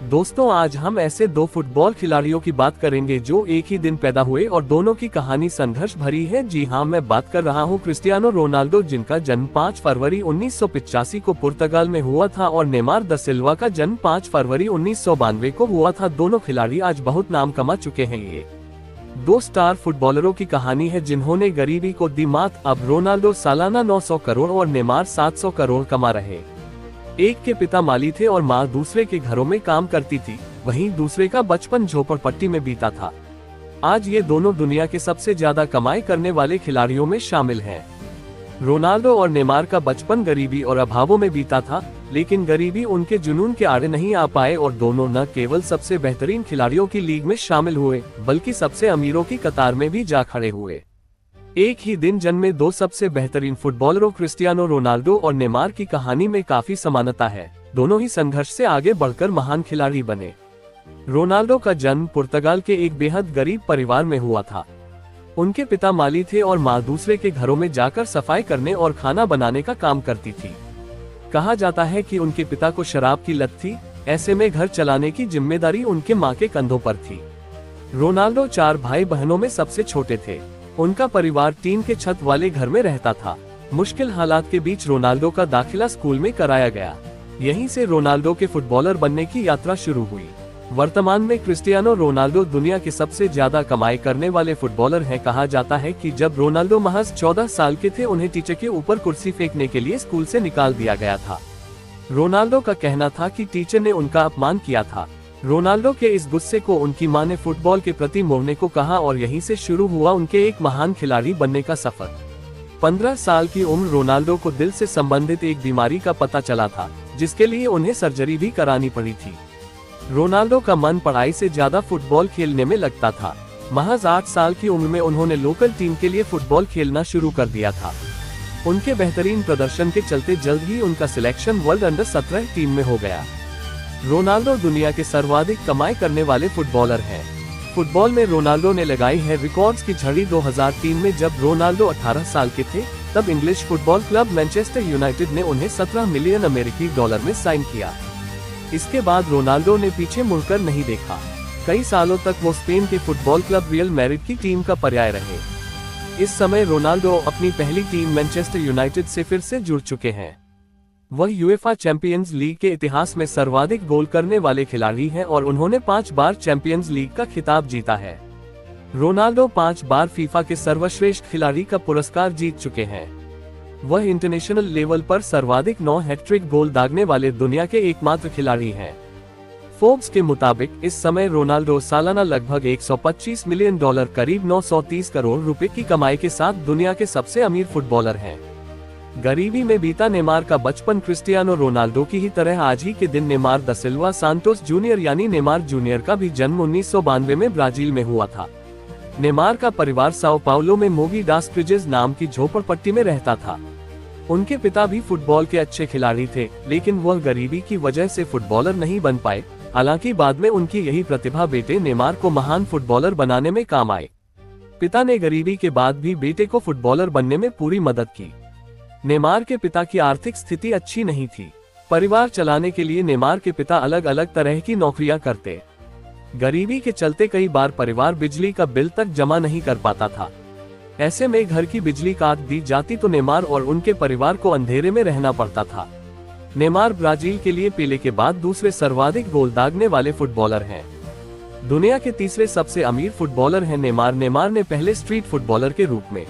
दोस्तों, आज हम ऐसे दो फुटबॉल खिलाड़ियों की बात करेंगे जो एक ही दिन पैदा हुए और दोनों की कहानी संघर्ष भरी है। जी हाँ, मैं बात कर रहा हूँ क्रिस्टियानो रोनाल्डो, जिनका जन्म 5 फरवरी 1985 को पुर्तगाल में हुआ था, और नेमार दा सिल्वा का जन्म 5 फरवरी 1992 को हुआ था। दोनों खिलाड़ी आज बहुत नाम कमा चुके हैं। ये दो स्टार फुटबॉलरों की कहानी है जिन्होंने गरीबी को दी मात। अब रोनाल्डो सालाना 900 करोड़ और नेमार 700 करोड़ कमा रहे। एक के पिता माली थे और माँ दूसरे के घरों में काम करती थी, वहीं दूसरे का बचपन झोपड़पट्टी में बीता था। आज ये दोनों दुनिया के सबसे ज्यादा कमाई करने वाले खिलाड़ियों में शामिल हैं। रोनाल्डो और नेमार का बचपन गरीबी और अभावों में बीता था, लेकिन गरीबी उनके जुनून के आड़े नहीं आ पाए और दोनों न केवल सबसे बेहतरीन खिलाड़ियों की लीग में शामिल हुए, बल्कि सबसे अमीरों की कतार में भी जा खड़े हुए। एक ही दिन जन्मे दो सबसे बेहतरीन फुटबॉलरों क्रिस्टियानो रोनाल्डो और नेमार की कहानी में काफी समानता है। दोनों ही संघर्ष से आगे बढ़कर महान खिलाड़ी बने। रोनाल्डो का जन्म पुर्तगाल के एक बेहद गरीब परिवार में हुआ था। उनके पिता माली थे और माँ दूसरे के घरों में जाकर सफाई करने और खाना बनाने का काम करती थी। कहा जाता है कि उनके पिता को शराब की लत थी, ऐसे में घर चलाने की जिम्मेदारी उनके माँ के कंधों पर थी। रोनाल्डो 4 भाई बहनों में सबसे छोटे थे। उनका परिवार टीन के छत वाले घर में रहता था। मुश्किल हालात के बीच रोनाल्डो का दाखिला स्कूल में कराया गया। यहीं से रोनाल्डो के फुटबॉलर बनने की यात्रा शुरू हुई। वर्तमान में क्रिस्टियानो रोनाल्डो दुनिया के सबसे ज्यादा कमाई करने वाले फुटबॉलर हैं। कहा जाता है कि जब रोनाल्डो महज 14 साल के थे, उन्हें टीचर के ऊपर कुर्सी फेंकने के लिए स्कूल से निकाल दिया गया था। रोनाल्डो का कहना था कि टीचर ने उनका अपमान किया था। रोनाल्डो के इस गुस्से को उनकी मां ने फुटबॉल के प्रति मोड़ने को कहा और यहीं से शुरू हुआ उनके एक महान खिलाड़ी बनने का सफर। 15 साल की उम्र रोनाल्डो को दिल से संबंधित एक बीमारी का पता चला था, जिसके लिए उन्हें सर्जरी भी करानी पड़ी थी। रोनाल्डो का मन पढ़ाई से ज्यादा फुटबॉल खेलने में लगता था। महज 8 साल की उम्र में उन्होंने लोकल टीम के लिए फुटबॉल खेलना शुरू कर दिया था। उनके बेहतरीन प्रदर्शन के चलते जल्द ही उनका सिलेक्शन वर्ल्ड अंडर 17 टीम में हो गया। रोनाल्डो दुनिया के सर्वाधिक कमाई करने वाले फुटबॉलर हैं। फुटबॉल में रोनाल्डो ने लगाई है रिकॉर्ड्स की झड़ी। 2003 में जब रोनाल्डो 18 साल के थे, तब English football club Manchester United ने उन्हें 17 मिलियन अमेरिकी डॉलर में साइन किया। इसके बाद रोनाल्डो ने पीछे मुड़कर नहीं देखा। कई सालों तक वो स्पेन के फुटबॉल क्लब रियल मैड्रिड की टीम का पर्याय रहे। इस समय रोनाल्डो अपनी पहली टीम मैनचेस्टर यूनाइटेड से फिर से जुड़ चुके हैं। वह यूएफा चैंपियंस लीग के इतिहास में सर्वाधिक गोल करने वाले खिलाड़ी हैं और उन्होंने 5 बार चैंपियंस लीग का खिताब जीता है। रोनाल्डो 5 बार फीफा के सर्वश्रेष्ठ खिलाड़ी का पुरस्कार जीत चुके हैं। वह इंटरनेशनल लेवल पर सर्वाधिक 9 हैट्रिक गोल दागने वाले दुनिया के एकमात्र खिलाड़ी हैं। फोर्ब्स के मुताबिक इस समय रोनाल्डो सालाना लगभग 125 मिलियन डॉलर, करीब 930 करोड़ रुपए की कमाई के साथ दुनिया के सबसे अमीर फुटबॉलर हैं। गरीबी में बीता नेमार का बचपन क्रिस्टियानो रोनाल्डो की ही तरह आज ही के दिन नेमार दा सिल्वा सांतोस जूनियर यानी नेमार जूनियर का भी जन्म 1992 में ब्राजील में हुआ था। नेमार का परिवार साओ पाउलो में मोगी डास क्रिजेस नाम की झोपड़पट्टी में रहता था। उनके पिता भी फुटबॉल के अच्छे खिलाड़ी थे, लेकिन वह गरीबी की वजह से फुटबॉलर नहीं बन पाए। हालांकि बाद में उनकी यही प्रतिभा बेटे नेमार को महान फुटबॉलर बनाने में काम आई। पिता ने गरीबी के बाद भी बेटे को फुटबॉलर बनने में पूरी मदद की। नेमार के पिता की आर्थिक स्थिति अच्छी नहीं थी। परिवार चलाने के लिए नेमार के पिता अलग अलग तरह की नौकरियां करते। गरीबी के चलते कई बार परिवार बिजली का बिल तक जमा नहीं कर पाता था। ऐसे में घर की बिजली काट दी जाती तो नेमार और उनके परिवार को अंधेरे में रहना पड़ता था। नेमार ब्राजील के लिए पेले के बाद दूसरे सर्वाधिक गोल दागने वाले फुटबॉलर हैं। दुनिया के तीसरे सबसे अमीर फुटबॉलर हैं नेमार। नेमार ने पहले स्ट्रीट फुटबॉलर के रूप में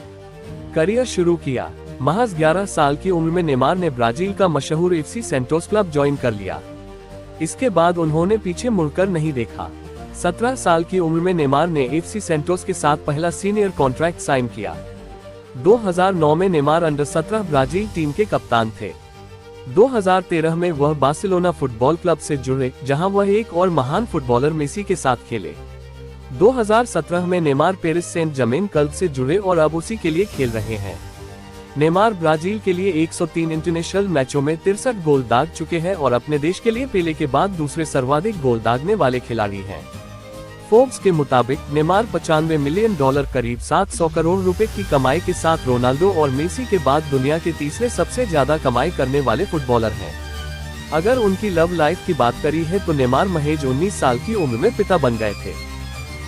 करियर शुरू किया। महज 11 साल की उम्र में नेमार ने ब्राजील का मशहूर एफसी सेंटोस क्लब ज्वाइन कर लिया। इसके बाद उन्होंने पीछे मुड़कर नहीं देखा। 17 साल की उम्र में नेमार ने एफसी सेंटोस के साथ पहला सीनियर कॉन्ट्रैक्ट साइन किया। 2009 में नेमार अंडर 17 ब्राजील टीम के कप्तान थे। 2013 में वह बार्सिलोना फुटबॉल क्लब से जुड़े, जहां वह एक और महान फुटबॉलर मेसी के साथ खेले। 2017 में Neymar Paris Saint Germain club से जुड़े और अब उसी के लिए खेल रहे हैं। नेमार ब्राजील के लिए 103 इंटरनेशनल मैचों में 63 गोल दाग चुके हैं और अपने देश के लिए पेले के बाद दूसरे सर्वाधिक गोल दागने वाले खिलाड़ी हैं। फोर्ब्स के मुताबिक नेमार 95 मिलियन डॉलर, करीब 700 करोड़ रुपए की कमाई के साथ रोनाल्डो और मेसी के बाद दुनिया के तीसरे सबसे ज्यादा कमाई करने वाले फुटबॉलर हैं। अगर उनकी लव लाइफ की बात करी है तो नेमार महज 19 साल की उम्र में पिता बन गए थे,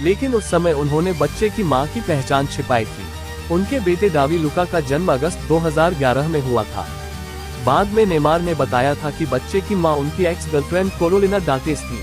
लेकिन उस समय उन्होंने बच्चे की मां की पहचान छिपाई थी। उनके बेटे डावी लुका का जन्म अगस्त 2011 में हुआ था। बाद में नेमार ने बताया था कि बच्चे की मां उनकी एक्स गर्लफ्रेंड कैरोलिना डांटेस थी।